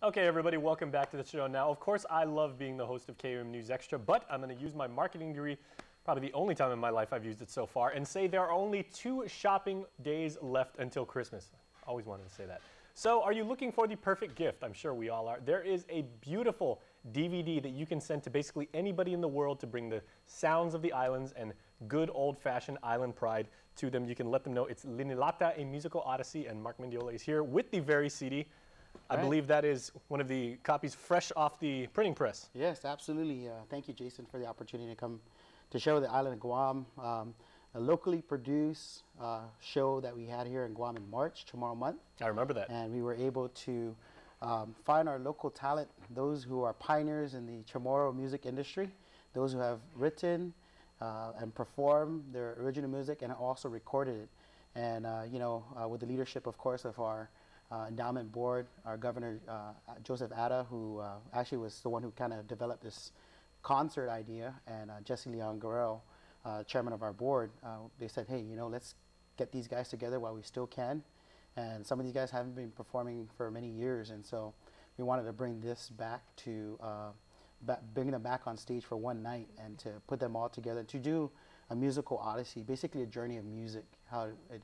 Okay, everybody, welcome back to the show. Now, of course, I love being the host of KOM News Extra, but I'm going to use my marketing degree, probably the only time in my life I've used it so far, and say there are only 2 shopping days left until Christmas. Always wanted to say that. So, are you looking for the perfect gift? I'm sure we all are. There is a beautiful DVD that you can send to basically anybody in the world to bring the sounds of the islands and good old-fashioned island pride to them. You can let them know it's Lina-lata, a musical odyssey, and Mark Mendiola is here with the very CD. I believe that is one of the copies fresh off the printing press. Yes, absolutely. Thank you, Jason, for the opportunity to come to show the island of Guam. A locally produced show that we had here in Guam in March, Chamorro month. I remember that. And we were able to find our local talent, those who are pioneers in the Chamorro music industry, those who have written and performed their original music and also recorded it. And, with the leadership, of course, of our endowment board, our governor, Joseph Atta, who actually was the one who kind of developed this concert idea, and Jesse Leon Guerrero, chairman of our board, they said, hey, let's get these guys together while we still can. And some of these guys haven't been performing for many years, and so we wanted to bring this back to, bring them back on stage for one night and to put them all together to do a musical odyssey, basically a journey of music, how it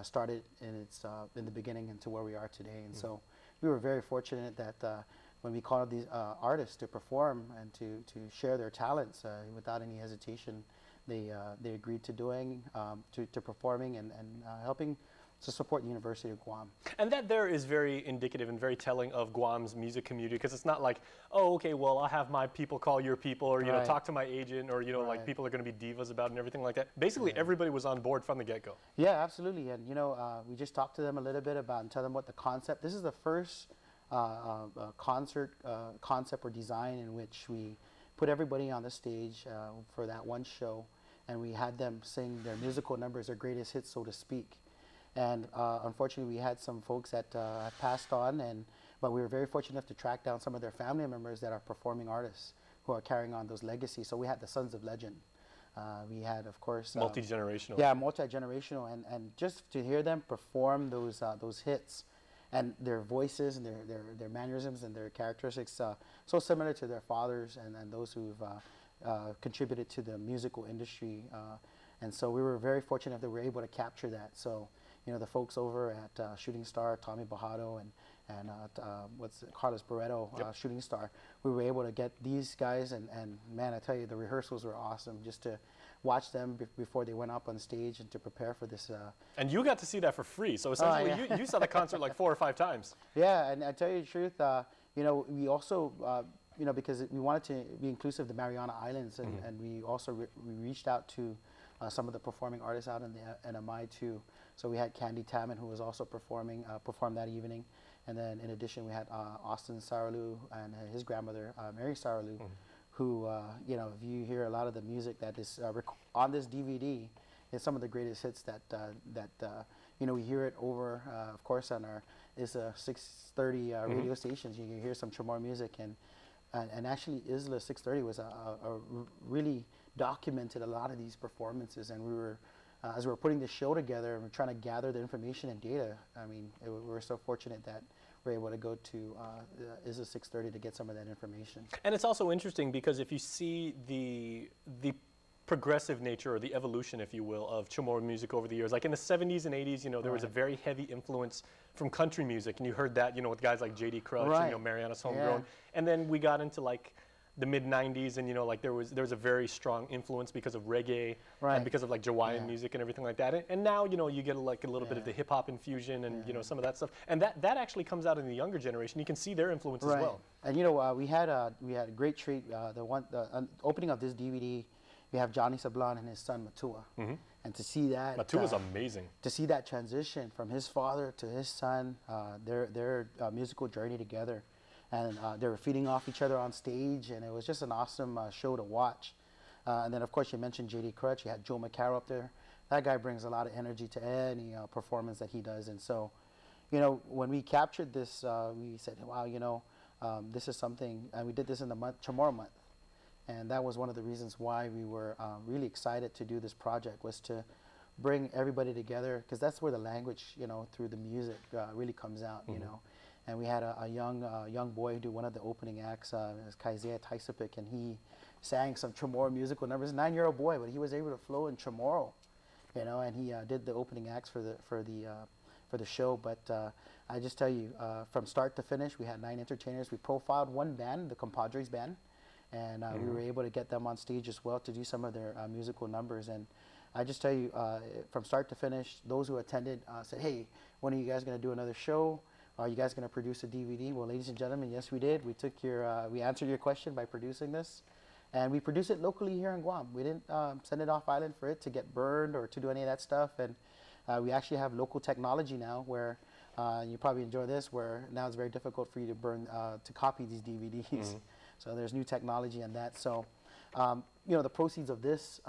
started in the beginning and to where we are today. And so we were very fortunate that when we called these artists to perform and to share their talents without any hesitation, they agreed to doing, to performing and helping to support the University of Guam. And that there is very indicative and very telling of Guam's music community, because it's not like, oh, okay, well, I'll have my people call your people, or, talk to my agent, or, like people are going to be divas about it and everything like that. Basically, everybody was on board from the get-go. Yeah, absolutely. And, we just talked to them a little bit about and tell them what the concept, this is the first concert concept or design in which we put everybody on the stage for that one show, and we had them sing their musical numbers, their greatest hits, so to speak. And unfortunately, we had some folks that have passed on, but we were very fortunate enough to track down some of their family members that are performing artists who are carrying on those legacies. So we had the Sons of Legend. We had, of course, multi-generational. Yeah, multi-generational, and just to hear them perform those hits, and their voices and their mannerisms and their characteristics so similar to their fathers and those who've contributed to the musical industry. And so we were very fortunate that we were able to capture that. So, the folks over at Shooting Star, Tommy Bajado and Carlos Barreto, Shooting Star, we were able to get these guys, and man, I tell you, the rehearsals were awesome, just to watch them before they went up on stage and to prepare for this. And you got to see that for free, so essentially you saw the concert like 4 or 5 times. Yeah, and I tell you the truth, we also, because we wanted to be inclusive of the Mariana Islands, and we also we reached out to some of the performing artists out in the NMI too. So we had Candy Tamman, who was also performed that evening, and then in addition we had Austin Saralu and his grandmother Mary Saralu, who if you hear a lot of the music that is on this DVD, is some of the greatest hits that we hear it over, of course, on our 630 radio stations. You can hear some Chamorro music, and actually Isla 630 was really documented a lot of these performances, and we were as we were putting the show together and we're trying to gather the information and data. I mean, we were so fortunate that we're able to go to Isla 630 to get some of that information. And it's also interesting because if you see the progressive nature, or the evolution, if you will, of Chamorro music over the years. Like in the 70s and 80s, there was a very heavy influence from country music, and you heard that, with guys like J.D. Crutch, and, Mariana's Homegrown. And then we got into like the mid-90s, and like there was a very strong influence because of reggae and because of like Jawaiian music and everything like that. And now, you get like a little bit of the hip-hop infusion and some of that stuff. And that actually comes out in the younger generation. You can see their influence as well. And we had a great treat. The opening of this DVD, we have Johnny Sablan and his son Matua, and to see that Matua's amazing. To see that transition from his father to his son, their musical journey together, and they were feeding off each other on stage, and it was just an awesome show to watch. And then of course you mentioned J.D. Crutch. You had Joe McCarroll up there. That guy brings a lot of energy to any performance that he does, and so when we captured this, we said, wow, this is something, and we did this in the Chamorro month. And that was one of the reasons why we were really excited to do this project, was to bring everybody together, because that's where the language, through the music really comes out, and we had a young boy do one of the opening acts, Kaizea Taisapik, and he sang some Chamorro musical numbers. 9-year-old boy, but he was able to flow in Chamorro, you know, and he did the opening acts for the show. But I just tell you, from start to finish, we had 9 entertainers. We profiled one band, the Compadres band, and we were able to get them on stage as well to do some of their musical numbers. And I just tell you, from start to finish, those who attended said, "Hey, when are you guys going to do another show? Are you guys going to produce a DVD?" Well, ladies and gentlemen, yes, we did. We took we answered your question by producing this, and we produced it locally here in Guam. We didn't send it off island for it to get burned or to do any of that stuff. And we actually have local technology now, where you probably enjoy this, where now it's very difficult for you to copy these DVDs. So there's new technology in that. So, you know, the proceeds of this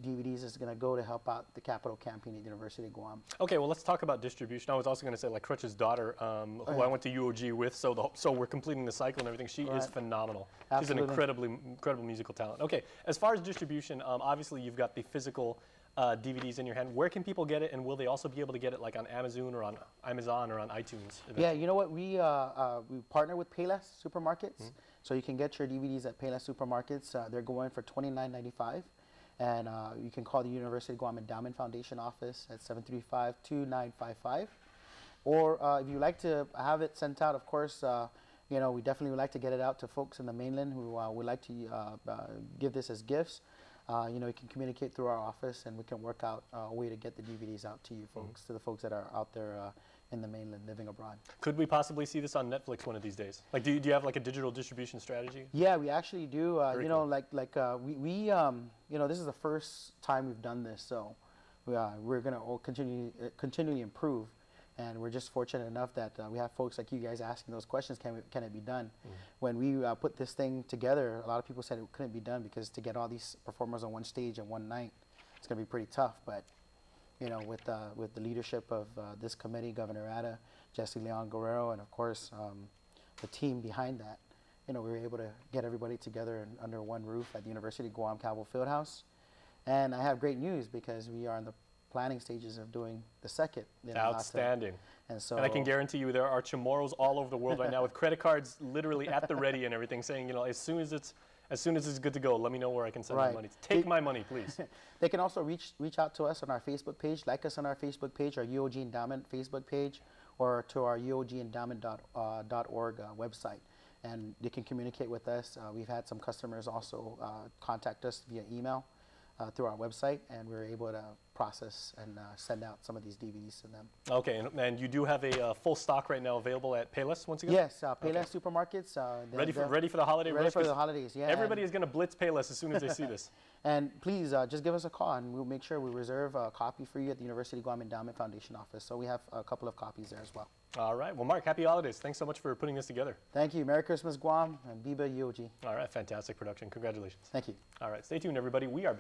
DVDs is going to go to help out the capital campaign at the University of Guam. Okay, well, let's talk about distribution. I was also going to say, like, Crutch's daughter, who I went to UOG with, so we're completing the cycle and everything. She is phenomenal. Absolutely. She's an incredible musical talent. Okay, as far as distribution, obviously you've got the physical DVDs in your hand. Where can people get it, and will they also be able to get it, like, on Amazon or on iTunes? Eventually? Yeah, you know what? We partner with Payless Supermarkets, so you can get your DVDs at Payless Supermarkets. They're going for $29.95, and you can call the University of Guam Endowment Foundation office at 735-2955. Or if you like to have it sent out, of course, you know, we definitely would like to get it out to folks in the mainland who would like to give this as gifts. You know, you can communicate through our office, and we can work out a way to get the DVDs out to you folks, to the folks that are out there in the mainland living abroad. Could we possibly see this on Netflix one of these days? Like, do you have like a digital distribution strategy? Yeah, we actually do. You know, cool. you know, this is the first time we've done this, so we're going to continually improve. And we're just fortunate enough that we have folks like you guys asking those questions, can it be done? When we put this thing together, a lot of people said it couldn't be done because to get all these performers on one stage in one night, it's going to be pretty tough. But, you know, with the leadership of this committee, Governor Ada, Jesse Leon Guerrero, and of course the team behind that, you know, we were able to get everybody together under one roof at the University of Guam Cabell Fieldhouse. And I have great news because we are in the planning stages of doing the second Lina-lata. Outstanding. And I can guarantee you there are Chamorros all over the world right now with credit cards literally at the ready and everything, saying, you know, as soon as it's good to go, let me know where I can send my money. Take my money, please. They can also reach out to us on our Facebook page, like us on our Facebook page, our UOG Endowment Facebook page, or to our uogendowment.org website. And they can communicate with us. We've had some customers also contact us via email through our website, and we were able to process and send out some of these DVDs to them. Okay, and you do have a full stock right now available at Payless once again? Yes, Payless Supermarkets. Ready for the holiday rush? Ready for the holidays, yeah. Everybody is going to blitz Payless as soon as they see this. And please, just give us a call, and we'll make sure we reserve a copy for you at the University of Guam Endowment Foundation office. So we have a couple of copies there as well. All right. Well, Mark, happy holidays. Thanks so much for putting this together. Thank you. Merry Christmas, Guam, and Biba UOG. All right. Fantastic production. Congratulations. Thank you. All right. Stay tuned, everybody. We are back.